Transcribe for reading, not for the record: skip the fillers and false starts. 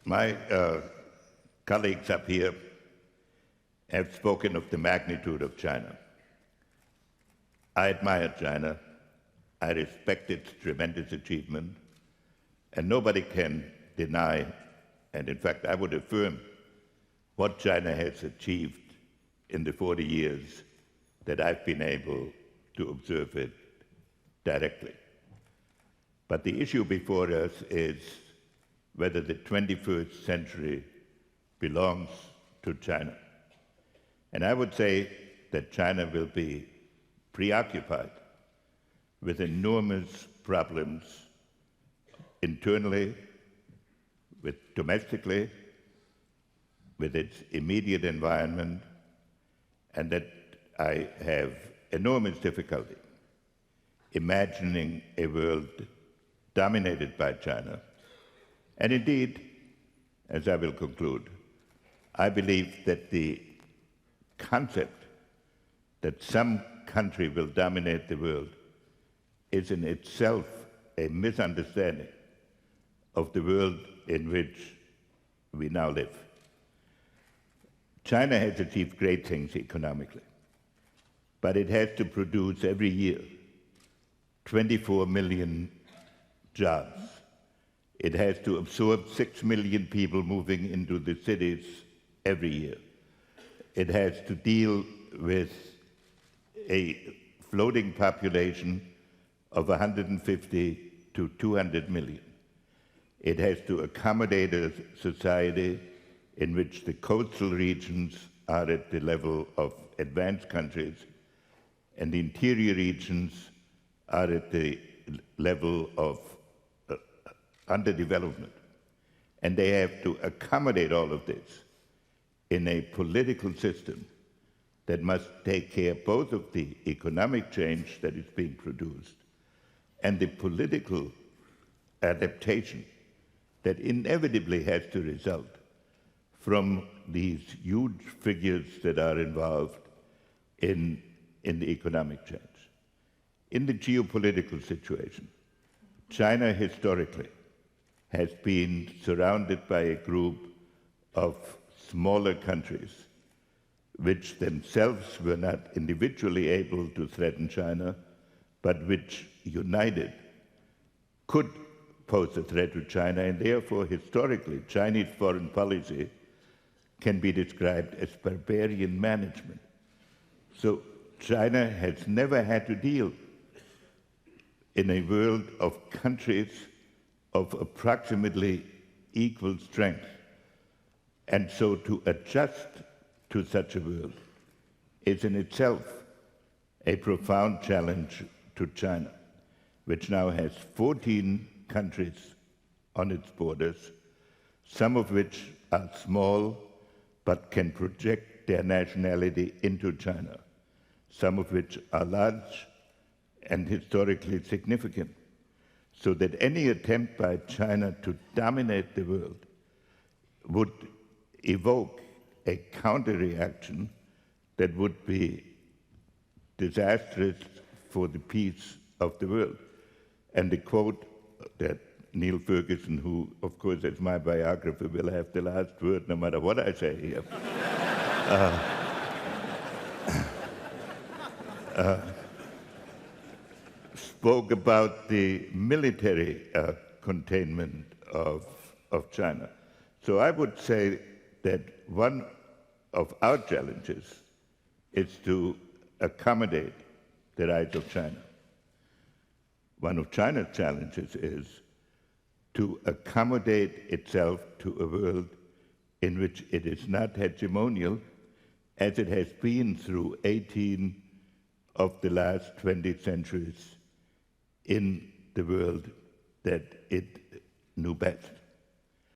My colleagues up here have spoken of the magnitude of China. I admire China. I respect its tremendous achievement, and nobody can deny, and in fact I would affirm, what China has achieved in the 40 years that I've been able to observe it directly. But the issue before us is whether the 21st century belongs to China. And I would say that China will be preoccupied with enormous problems internally, domestically, with its immediate environment, and that I have enormous difficulty imagining a world dominated by China. And indeed, as I will conclude, I believe that the concept that some country will dominate the world is in itself a misunderstanding of the world in which we now live. China has achieved great things economically, but it has to produce every year 24 million jobs. It has to absorb 6 million people moving into the cities every year. It has to deal with a floating population of 150 to 200 million. It has to accommodate a society in which the coastal regions are at the level of advanced countries and the interior regions are at the level of underdevelopment. And they have to accommodate all of this in a political system that must take care both of the economic change that is being produced and the political adaptation that inevitably has to result from these huge figures that are involved in the economic change. In the geopolitical situation, China historically has been surrounded by a group of smaller countries which themselves were not individually able to threaten China, but which united could pose a threat to China, and therefore historically Chinese foreign policy can be described as barbarian management. So China has never had to deal in a world of countries of approximately equal strength. And so to adjust to such a world is in itself a profound challenge to China, which now has 14 countries on its borders, some of which are small but can project their nationality into China, some of which are large and historically significant, so that any attempt by China to dominate the world would evoke a counter-reaction that would be disastrous for the peace of the world. And the quote that Neil Ferguson, who of course as my biographer will have the last word no matter what I say here, spoke about the military containment of China. So I would say that one of our challenges is to accommodate the rise of China. One of China's challenges is to accommodate itself to a world in which it is not hegemonial, as it has been through 18 of the last 20 centuries in the world that it knew best.